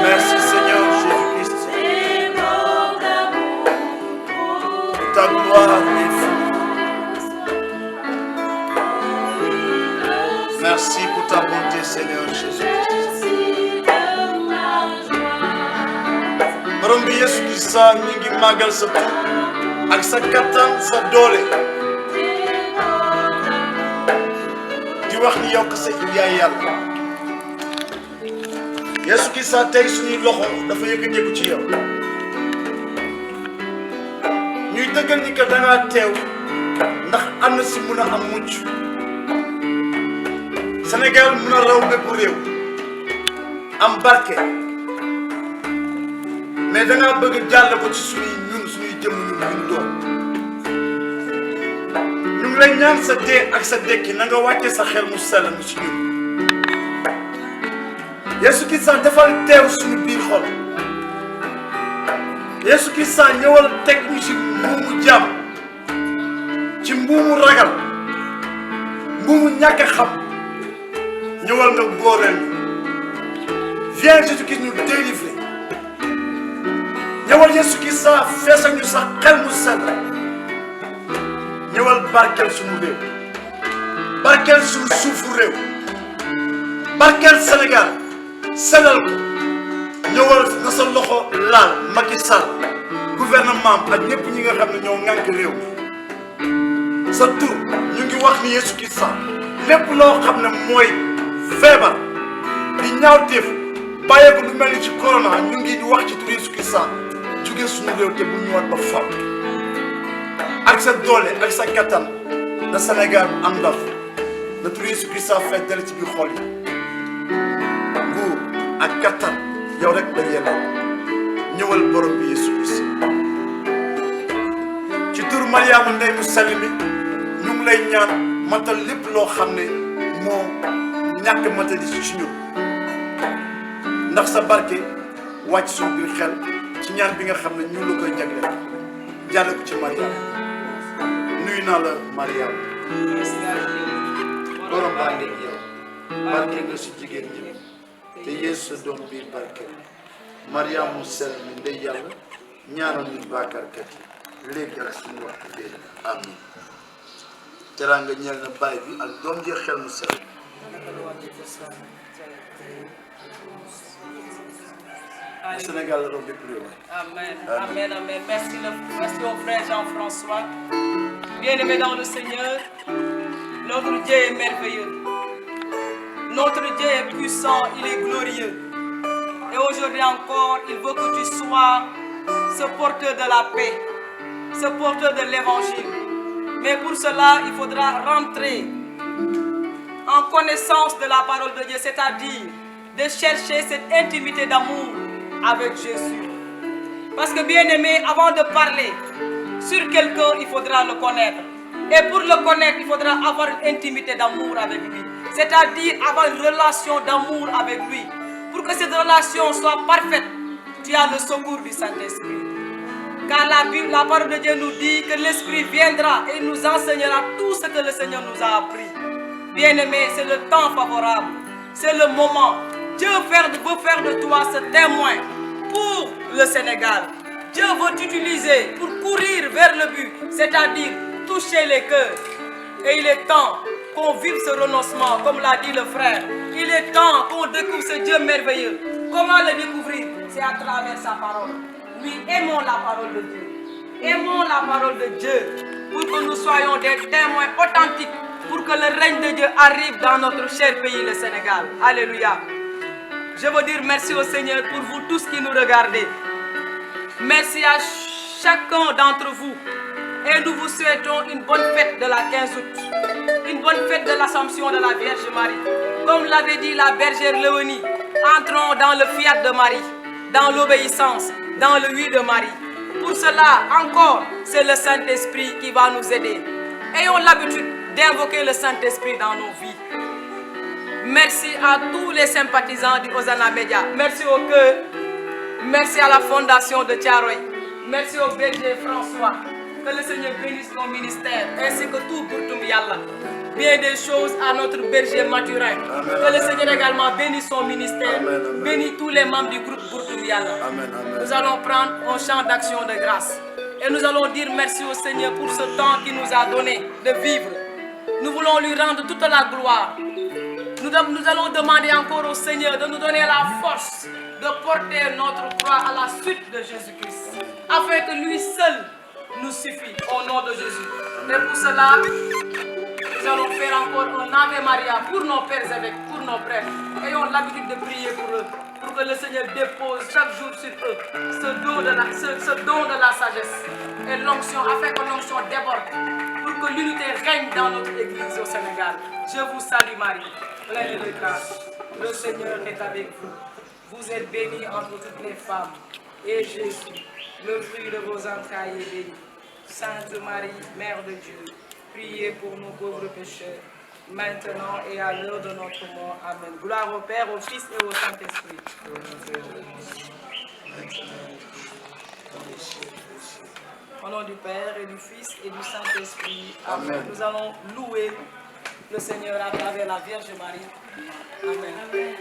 Merci Seigneur. Issa ñu ngi màggal sa tur ak sa kattan sa doole di wax ni yow kese yaay yàlla Yesu Issa tey suñuy loxo dafa yëkkateeku ci yow ñuy dëggal ni que dangaa teew ndax am na si mun a am mucc Sénégal mun a raw bépp réew am barke mais dangaa bëgg jàll ko ci suñuy jëmm ñun doom ñu ngi lay ñaan sa dee ak sa dekki na nga wàcce sa xel mu sell mu si ñun Yesu Issa defal teew suñu biir xol Yesu Issa ñëwal teg ñu ci mbuumu jàmm ci mbuumu ragal mbuumu ñàkk a xam ñëwal nga góoreel ñu viens Jésus Christ nous délivrer ñëwal Yesu Issa fees ak ñu sax xel mu sell ñëwal barkeel suñu réew barkeel suñu suufu réew barkeel Sénégal sellal ko ñëwal na sa loxo laal Macky Sall gouvernement ak ñëpp ñi nga xam ne ñoo ŋànk réew mi sa tur ñu ngi wax ni Yesu Issa lépp loo xam ne mooy feebar di ñaawteef bàyyeeku lu mel ni ci corona ñu ngi di wax ci tur Yesu Issa jóge suñu réew te bu ñëwaat ba faw ak sa doole ak sa kattan na Sénégal am ndaf na tur Yesu Issa fees dale ci biir xol yi nguur ak kattan yow rek la yelloo ñëwal borom bi Yesu Issa ci tur Mariama ndey mu sell mi ñu ngi lay ñaan matal lépp loo xam ne moo ñàkk matali ci ñun ndax sa barke wàcc suñu biir xel ci ñaan bi nga xam ne ñu la koy jagleel jàlle ko ci Mariama nuyu naa la Mariama borom baa ngi yow barke nga si jigéen ñi te Yeesu sa doom biir barke Mariama mu sell mi ndey yàlla ñaanal ñu bàkkaarkat yi léegi ak suñu waxtu dee amin teraanga ñeel na baay bi ak doom ji xel mu sell Sénégal la bépp réew. Amen, amen, amen. Merci au frère Jean-François. Bien-aimé dans le Seigneur, notre Dieu est merveilleux. Notre Dieu est puissant, il est glorieux. Et aujourd'hui encore, il veut que tu sois ce porteur de la paix, ce porteur de l'évangile. Mais pour cela, il faudra rentrer en connaissance de la parole de Dieu, c'est-à-dire de chercher cette intimité d'amour avec Jésus. Parce que bien aimé, avant de parler sur quelqu'un, il faudra le connaître. Et pour le connaître, il faudra avoir une intimité d'amour avec lui. C'est-à-dire avoir une relation d'amour avec lui. Pour que cette relation soit parfaite, tu as le secours du Saint-Esprit. Car la parole de Dieu nous dit que l'Esprit viendra et nous enseignera tout ce que le Seigneur nous a appris. Bien-aimé, c'est le temps favorable. C'est le moment. Dieu veut faire de toi ce témoin pour le Sénégal. Dieu veut t'utiliser pour courir vers le but, c'est-à-dire toucher les cœurs. Et il est temps qu'on vive ce renoncement, comme l'a dit le frère. Il est temps qu'on découvre ce Dieu merveilleux. Comment le découvrir? C'est à travers sa parole. Oui, aimons la parole de Dieu. Aimons la parole de Dieu pour que nous soyons des témoins authentiques, pour que le règne de Dieu arrive dans notre cher pays, le Sénégal. Alléluia. Je veux dire merci au Seigneur pour vous tous qui nous regardez. Merci à chacun d'entre vous. Et nous vous souhaitons une bonne fête de la 15 août. Une bonne fête de l'Assomption de la Vierge Marie. Comme l'avait dit la bergère Léonie, entrons dans le fiat de Marie, dans l'obéissance, dans le oui de Marie. Pour cela, encore, c'est le Saint-Esprit qui va nous aider. Ayons l'habitude d'invoquer le Saint-Esprit dans nos vies. Merci à tous les sympathisants du Hosanna Média. Merci au cœur. Merci à la fondation de Thiaroye. Merci au berger François. Que le Seigneur bénisse ton ministère ainsi que tout Bourtoum Yalla. Bien des choses à notre berger Mathurin. Que le Seigneur également bénisse son ministère. Bénisse tous les membres du groupe Bourtoum Yalla. Nous allons prendre un chant d'action de grâce. Et nous allons dire merci au Seigneur pour ce temps qu'il nous a donné de vivre. Nous voulons lui rendre toute la gloire. Nous nous allons demander encore au Seigneur de nous donner la force de porter notre croix à la suite de Jésus-Christ, afin que lui seul nous suffit au nom de Jésus. Et pour cela, nous allons faire encore un Ave Maria pour nos pères évêques, pour nos prêtres. Ayons l'habitude de prier pour eux, pour que le Seigneur dépose chaque jour sur eux ce don de la sagesse et l'onction, afin que l'onction déborde, pour que l'unité règne dans notre église au Sénégal. Je vous salue Marie, pleine de grâce. Le Seigneur est avec vous. Vous êtes bénie entre toutes les femmes. Et Jésus, le fruit de vos entrailles, est béni. Sainte Marie, Mère de Dieu, priez pour nos pauvres pécheurs, maintenant et à l'heure de notre mort. Amen. Gloire au Père, au Fils et au Saint-Esprit. Au nom du Père et du Fils et du Saint-Esprit. Amen. Nous allons louer le Seigneur à travers la Vierge Marie. Amen.